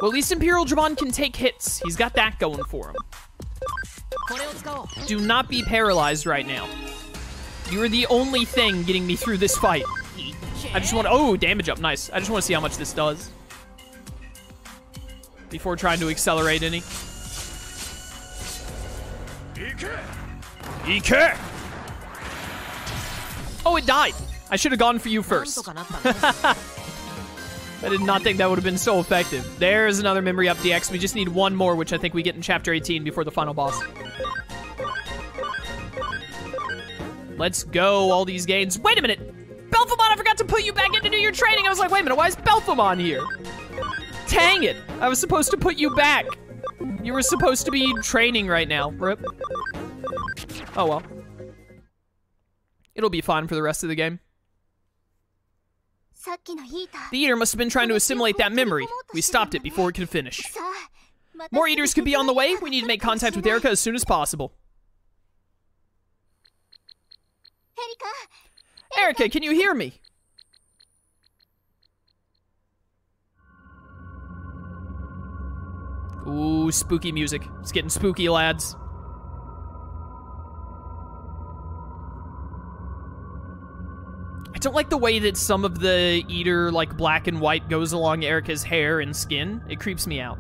Well, at least Imperial Dramon can take hits. He's got that going for him. Do not be paralyzed right now. You are the only thing getting me through this fight. I just want to... Oh, damage up. Nice. I just want to see how much this does. Before trying to accelerate any. Ike! Oh, it died. I should have gone for you first. I did not think that would have been so effective. There's another memory up DX. We just need one more, which I think we get in Chapter 18 before the final boss. Let's go, all these gains. Wait a minute! Belphemon, I forgot to put you back in to do your training. I was like, wait a minute, why is Belphemon here? Dang it! I was supposed to put you back. You were supposed to be training right now. Rip. Oh well. It'll be fine for the rest of the game. The Eater must have been trying to assimilate that memory. We stopped it before it could finish. More Eaters could be on the way. We need to make contact with Erica as soon as possible. Erica, can you hear me? Ooh, spooky music. It's getting spooky, lads. I don't like the way that some of the Eater, like, black and white goes along Erica's hair and skin. It creeps me out.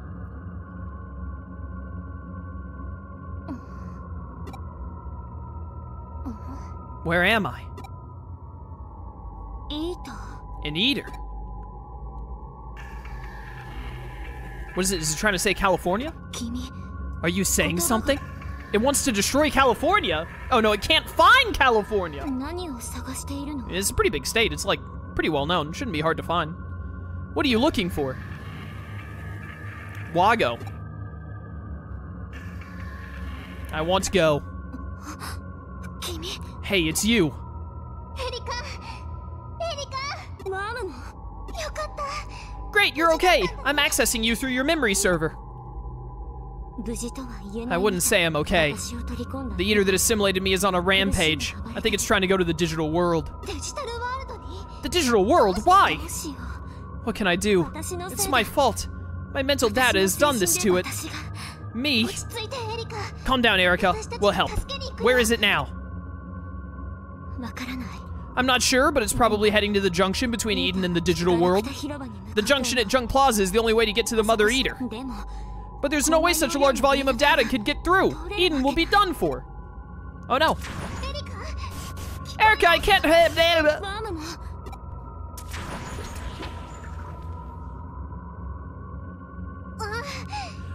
Where am I? An Eater. What is it? Is it trying to say California? Are you saying something? It wants to destroy California? Oh no, it can't find California! It's a pretty big state. It's like pretty well known. Shouldn't be hard to find. What are you looking for? Wago. I want to go. Hey, it's you. Great, you're okay. I'm accessing you through your memory server. I wouldn't say I'm okay. The Eater that assimilated me is on a rampage. I think it's trying to go to the digital world. The digital world? Why? What can I do? It's my fault. My mental data has done this to it. Me? Calm down, Erica. We'll help. Where is it now? I'm not sure, but it's probably heading to the junction between Eden and the digital world. The junction at Junk Plaza is the only way to get to the Mother Eater. But there's no way such a large volume of data could get through. Eden will be done for. Oh no. Erica, I can't have...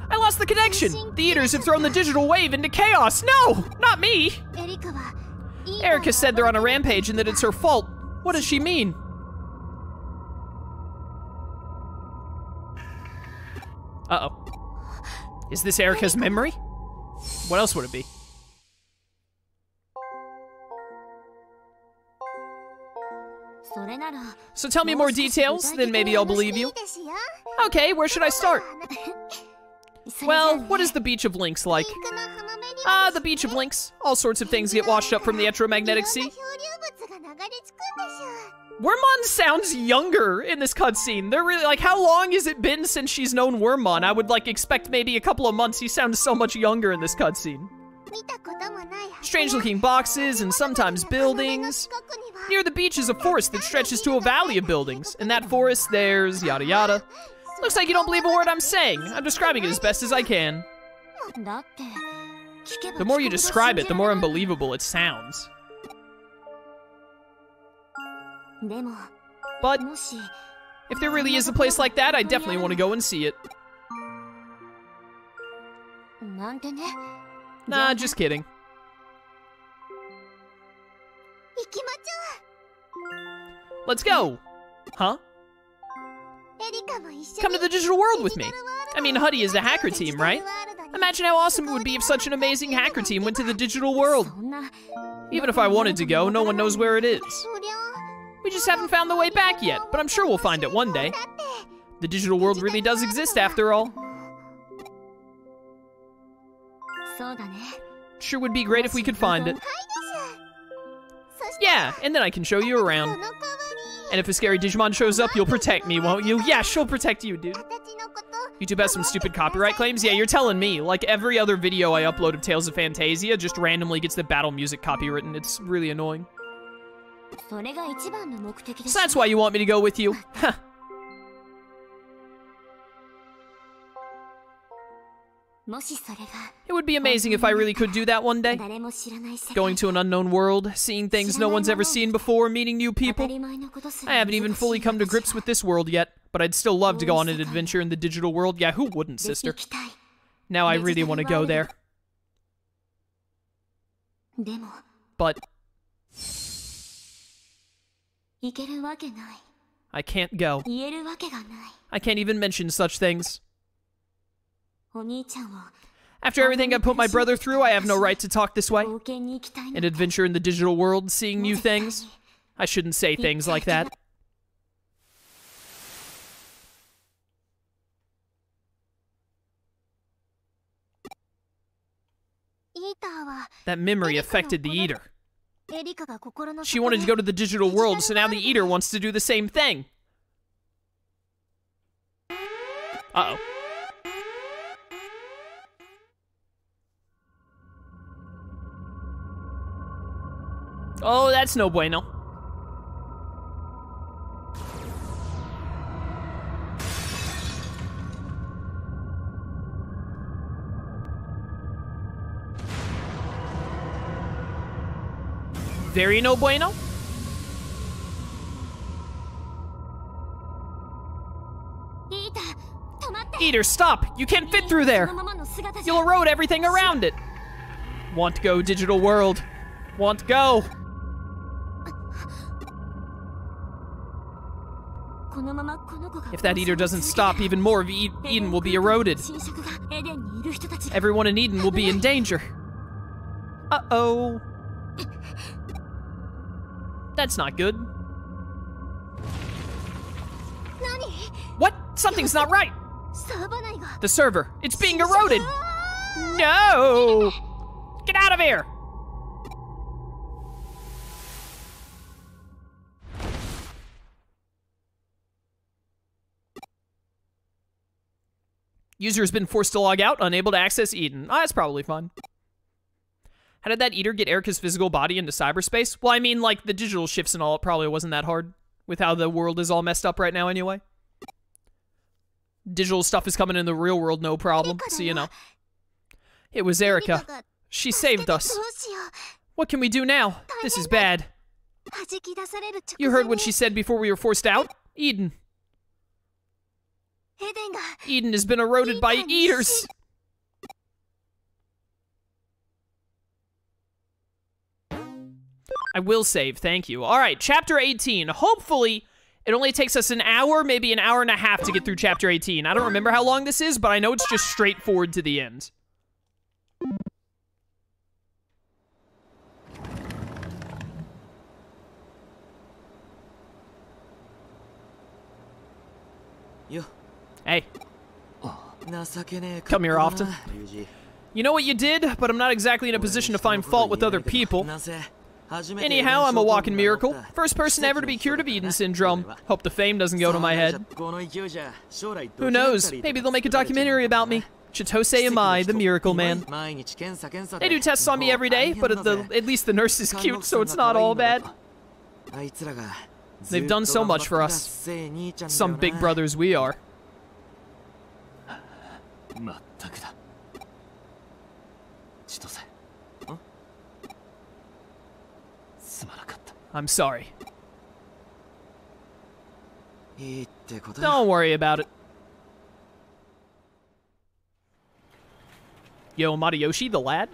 I lost the connection. The Eaters have thrown the digital wave into chaos. No, not me. Erica said they're on a rampage and that it's her fault. What does she mean? Uh-oh. Is this Erica's memory? What else would it be? So tell me more details, then maybe I'll believe you. Okay, where should I start? Well, what is the Beach of Lynx like? The Beach of Lynx. All sorts of things get washed up from the electromagnetic sea. Wormmon sounds younger in this cutscene. They're really, like, how long has it been since she's known Wormmon? I would, like, expect maybe a couple of months. He sounds so much younger in this cutscene. Strange-looking boxes and sometimes buildings. Near the beach is a forest that stretches to a valley of buildings. In that forest, there's yada yada. Looks like you don't believe a word I'm saying. I'm describing it as best as I can. The more you describe it, the more unbelievable it sounds. But if there really is a place like that, I definitely want to go and see it. Nah, just kidding. Let's go! Huh? Come to the digital world with me. I mean, Huddy is a hacker team, right? Imagine how awesome it would be if such an amazing hacker team went to the digital world. Even if I wanted to go, no one knows where it is. We just haven't found the way back yet, but I'm sure we'll find it one day. The digital world really does exist after all. Sure would be great if we could find it. Yeah, and then I can show you around. And if a scary Digimon shows up, you'll protect me, won't you? Yeah, she'll protect you, dude. YouTube has some stupid copyright claims? Yeah, you're telling me. Like, every other video I upload of Tales of Phantasia just randomly gets the battle music copywritten. It's really annoying. So that's why you want me to go with you. Huh. It would be amazing if I really could do that one day. Going to an unknown world, seeing things no one's ever seen before, meeting new people. I haven't even fully come to grips with this world yet, but I'd still love to go on an adventure in the digital world. Yeah, who wouldn't, sister? Now I really want to go there. But I can't go. I can't even mention such things. After everything I put my brother through, I have no right to talk this way. An adventure in the digital world, seeing new things. I shouldn't say things like that. That memory affected the Eater. She wanted to go to the digital world, so now the Eater wants to do the same thing. Uh-oh. Oh, that's no bueno. Very no bueno? Eater, stop! You can't fit through there! You'll erode everything around it! Want to go, digital world. Want to go. If that Eater doesn't stop, even more of Eden will be eroded. Everyone in Eden will be in danger. Uh-oh. That's not good. What? Something's not right. The server. It's being eroded. No! Get out of here! User has been forced to log out, unable to access Eden. Oh, that's probably fun. How did that Eater get Erica's physical body into cyberspace? Well, I mean, like, the digital shifts and all, it probably wasn't that hard, with how the world is all messed up right now anyway. Digital stuff is coming in the real world, no problem, so you know. It was Erica. She saved us. What can we do now? This is bad. You heard what she said before we were forced out? Eden. Eden has been eroded by Eaters. I will save, thank you. All right, chapter 18. Hopefully, it only takes us an hour, maybe an hour and a half to get through chapter 18. I don't remember how long this is, but I know it's just straightforward to the end. Hey. Come here often. You know what you did, but I'm not exactly in a position to find fault with other people. Anyhow, I'm a walking miracle. First person ever to be cured of Eden syndrome. Hope the fame doesn't go to my head. Who knows? Maybe they'll make a documentary about me. Chitose Amai, the miracle man. They do tests on me every day, but at least the nurse is cute, so it's not all bad. They've done so much for us. Some big brothers we are. I'm sorry. Don't worry about it. Yo, Matayoshi, the lad?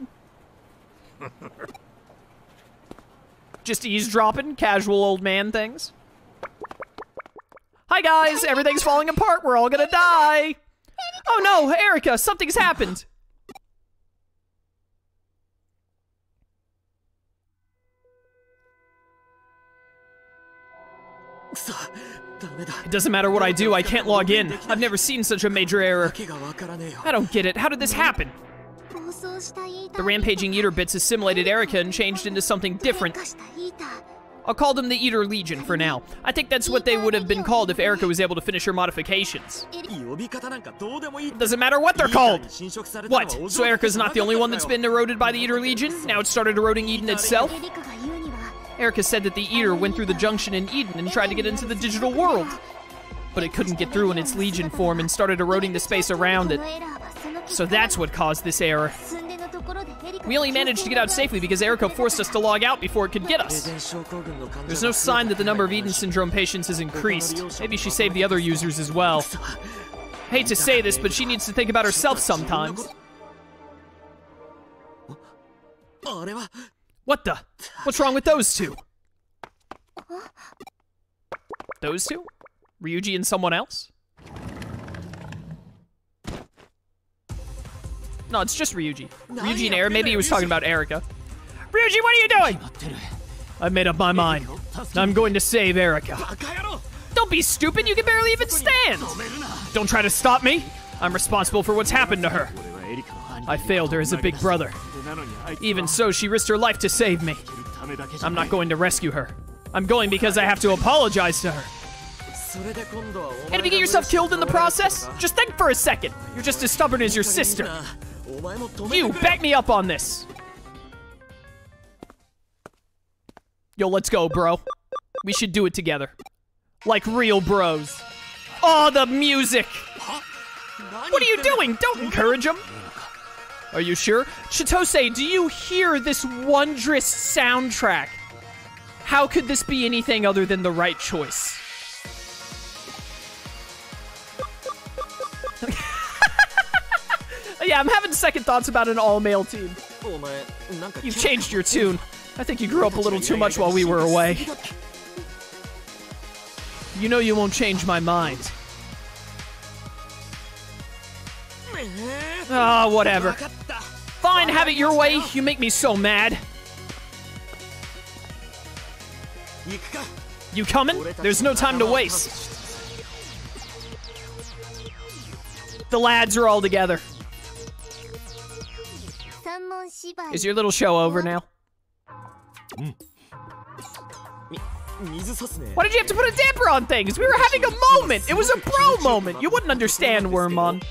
Just eavesdropping, casual old man things. Hi guys, everything's falling apart, we're all gonna die! Oh no, Erica, something's happened! It doesn't matter what I do, I can't log in. I've never seen such a major error. I don't get it, how did this happen? The rampaging Eater bits assimilated Erica and changed into something different. I'll call them the Eater Legion for now. I think that's what they would have been called if Erika was able to finish her modifications. It doesn't matter what they're called! What? So Erika's not the only one that's been eroded by the Eater Legion? Now it started eroding Eden itself? Erika said that the Eater went through the junction in Eden and tried to get into the digital world. But it couldn't get through in its Legion form and started eroding the space around it. So that's what caused this error. We only managed to get out safely because Erika forced us to log out before it could get us. There's no sign that the number of Eden Syndrome patients has increased. Maybe she saved the other users as well. Hate to say this, but she needs to think about herself sometimes. What the? What's wrong with those two? Those two? Ryuji and someone else? No, it's just Ryuji. Ryuji and Erika. Maybe he was talking about Erika. Ryuji, what are you doing? I've made up my mind. I'm going to save Erika. Don't be stupid, you can barely even stand. Don't try to stop me. I'm responsible for what's happened to her. I failed her as a big brother. Even so, she risked her life to save me. I'm not going to rescue her. I'm going because I have to apologize to her. And if you get yourself killed in the process, just think for a second. You're just as stubborn as your sister. You, back me up on this. Yo, let's go, bro. We should do it together. Like real bros. Oh, the music! What are you doing? Don't encourage him. Are you sure? Chitose, do you hear this wondrous soundtrack? How could this be anything other than the right choice? Yeah, I'm having second thoughts about an all-male team. You've changed your tune. I think you grew up a little too much while we were away. You know you won't change my mind. Ah, whatever. Fine, have it your way. You make me so mad. You coming? There's no time to waste. The lads are all together. Is your little show over now? Why did you have to put a damper on things? We were having a moment. It was a bro moment. You wouldn't understand, Wormmon.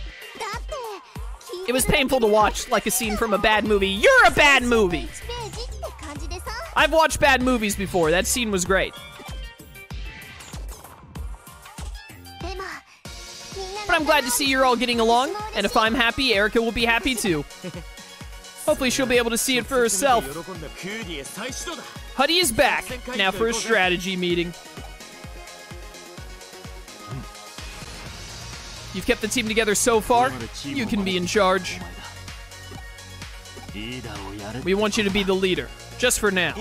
It was painful to watch, like a scene from a bad movie. You're a bad movie! I've watched bad movies before. That scene was great. But I'm glad to see you're all getting along, and if I'm happy, Erika will be happy too. Hopefully she'll be able to see it for herself. Huddy is back. Now for a strategy meeting. You've kept the team together so far. You can be in charge. We want you to be the leader, just for now.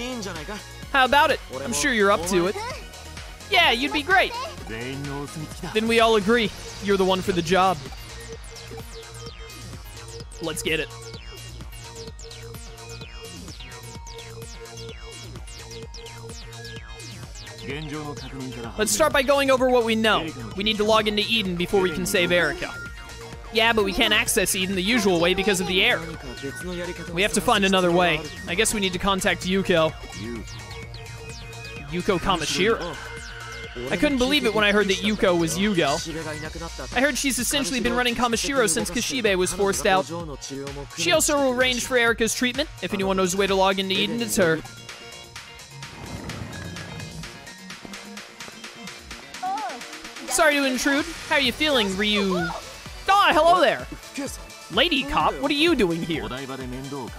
How about it? I'm sure you're up to it. Yeah, you'd be great. Then we all agree. You're the one for the job. Let's get it. Let's start by going over what we know. We need to log into Eden before we can save Erika. Yeah, but we can't access Eden the usual way because of the error. We have to find another way. I guess we need to contact Yuko. Yuko Kamashiro. I couldn't believe it when I heard that Yuko was Yugo. I heard she's essentially been running Kamashiro since Kishibe was forced out. She also arranged for Erika's treatment. If anyone knows a way to log into Eden, it's her. Sorry to intrude. How are you feeling, Ryu? Ah, hello there. Lady Cop, what are you doing here?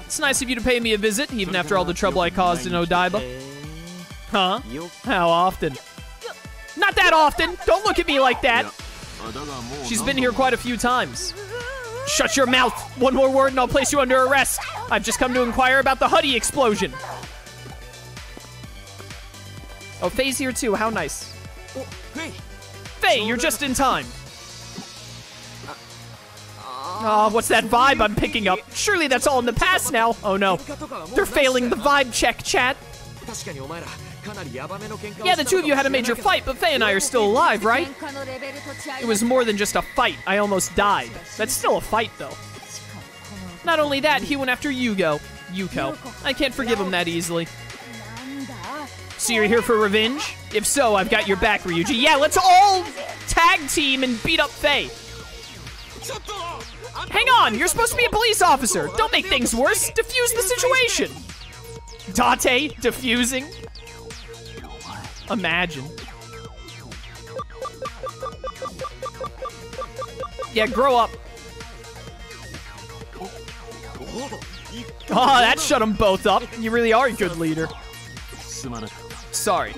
It's nice of you to pay me a visit, even after all the trouble I caused in Odaiba. Huh? How often? Not that often! Don't look at me like that! She's been here quite a few times. Shut your mouth! One more word and I'll place you under arrest! I've just come to inquire about the Huddy explosion! Oh, Faye's here too, how nice. Faye, you're just in time. Oh, what's that vibe I'm picking up? Surely that's all in the past now. Oh no. They're failing the vibe check, chat. Yeah, the two of you had a major fight, but Faye and I are still alive, right? It was more than just a fight. I almost died. That's still a fight, though. Not only that, he went after Yuko. I can't forgive him that easily. So you're here for revenge? If so, I've got your back, Ryuji. Yeah, let's all tag team and beat up Faye. Hang on, you're supposed to be a police officer. Don't make things worse. Defuse the situation. Date defusing. Imagine. Yeah, grow up. Oh, that shut them both up. You really are a good leader. Sorry.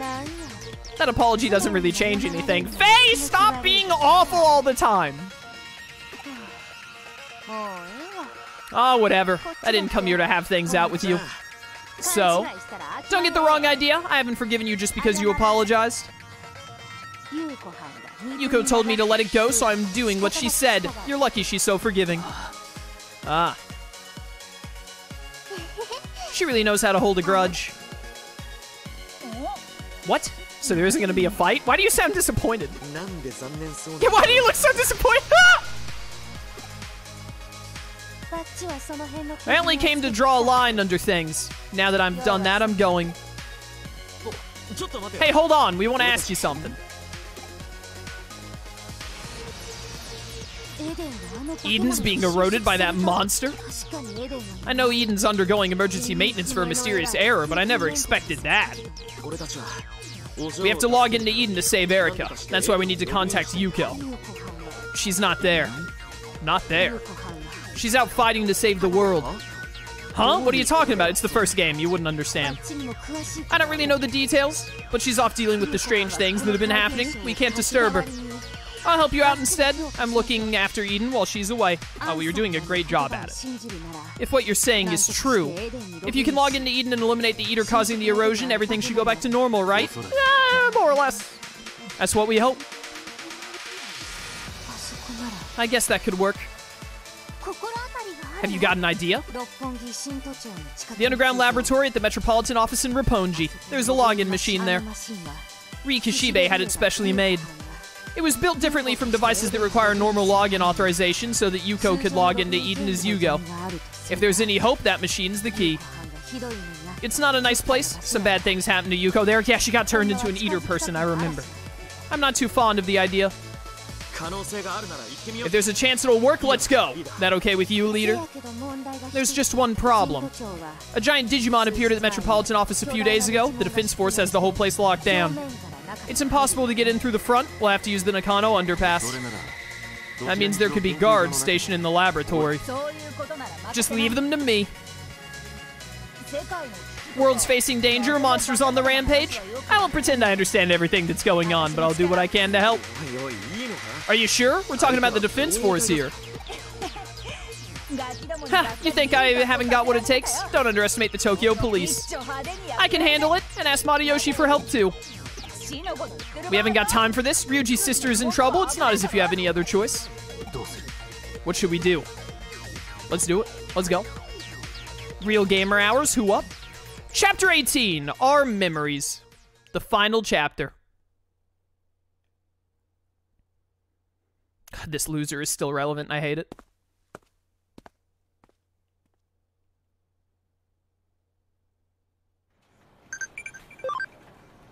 That apology doesn't really change anything. Faye, stop being awful all the time. Oh, whatever. I didn't come here to have things out with you. So, don't get the wrong idea. I haven't forgiven you just because you apologized. Yuko told me to let it go, so I'm doing what she said. You're lucky she's so forgiving. Ah. She really knows how to hold a grudge. What? So there isn't gonna be a fight? Why do you sound disappointed? Yeah, why do you look so disappointed? I only came to draw a line under things. Now that I'm done that, I'm going. Hey, hold on. We want to ask you something. Eden's being eroded by that monster? I know Eden's undergoing emergency maintenance for a mysterious error, but I never expected that. We have to log into Eden to save Erika. That's why we need to contact Yuko. She's not there. Not there. She's out fighting to save the world. Huh? What are you talking about? It's the first game. You wouldn't understand. I don't really know the details, but she's off dealing with the strange things that have been happening. We can't disturb her. I'll help you out instead. I'm looking after Eden while she's away. Oh, well, you're doing a great job at it. If what you're saying is true, if you can log into Eden and eliminate the eater causing the erosion, everything should go back to normal, right? More or less. That's what we hope. I guess that could work. Have you got an idea? The underground laboratory at the Metropolitan office in Roppongi. There's a login machine there. Ri Kishibe had it specially made. It was built differently from devices that require normal login authorization so that Yuko could log into Eden as Yugo. If there's any hope, that machine's the key. It's not a nice place. Some bad things happened to Yuko there. Yeah, she got turned into an eater person, I remember. I'm not too fond of the idea. If there's a chance it'll work, let's go. That okay with you, leader? There's just one problem. A giant Digimon appeared at the Metropolitan office a few days ago. The defense force has the whole place locked down. It's impossible to get in through the front. We'll have to use the Nakano underpass. That means there could be guards stationed in the laboratory. Just leave them to me. World's facing danger, monsters on the rampage. I won't pretend I understand everything that's going on, but I'll do what I can to help. Are you sure? We're talking about the defense force here. Ha, you think I haven't got what it takes? Don't underestimate the Tokyo police. I can handle it, and ask Matayoshi for help too. We haven't got time for this. Ryuji's sister is in trouble. It's not as if you have any other choice. What should we do? Let's do it. Let's go. Real Gamer Hours, who up? Chapter 18, Our Memories. The final chapter. God, this loser is still relevant. I hate it.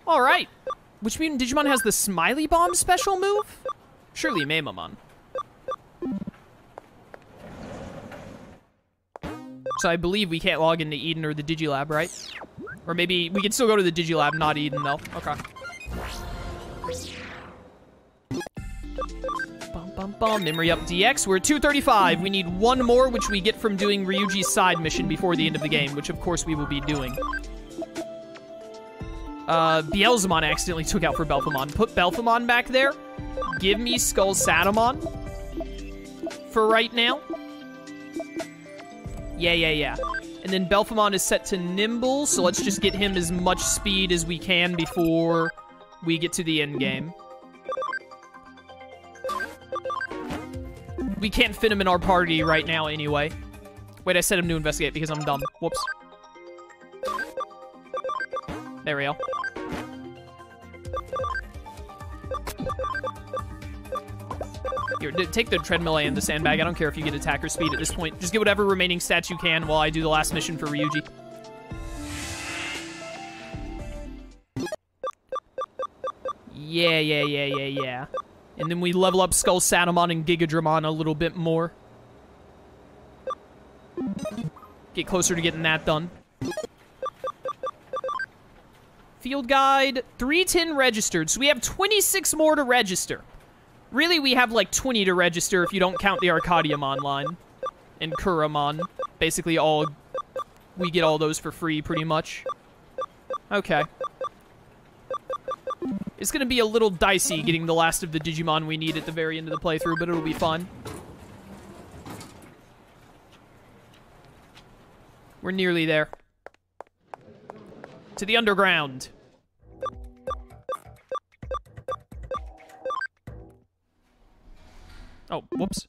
All right. Which mutant Digimon has the Smiley Bomb special move? Surely Metamon. So I believe we can't log into Eden or the Digilab, right? Or maybe we can still go to the Digilab, not Eden, though. Okay. Bum, bum, bum. Memory up DX. We're at 235. We need one more, which we get from doing Ryuji's side mission before the end of the game, which of course we will be doing. Beelzemon accidentally took out for Belphemon. Put Belphemon back there. Give me Skull Satamon for right now. Yeah. And then Belphemon is set to Nimble, so let's just get him as much speed as we can before we get to the end game. We can't fit him in our party right now anyway. Wait, I set him to investigate because I'm dumb. Whoops. There we go. Here, take the treadmill and the sandbag. I don't care if you get attacker speed at this point. Just get whatever remaining stats you can while I do the last mission for Ryuji. Yeah. And then we level up Skull Satamon and Gigadramon a little bit more. Get closer to getting that done. Field guide, 310 registered. So we have 26 more to register. Really, we have like 20 to register if you don't count the Arcadiamon line. And Kuramon. Basically we get all those for free, pretty much. Okay. It's gonna be a little dicey getting the last of the Digimon we need at the very end of the playthrough, but it'll be fun. We're nearly there. To the underground. Oh, whoops.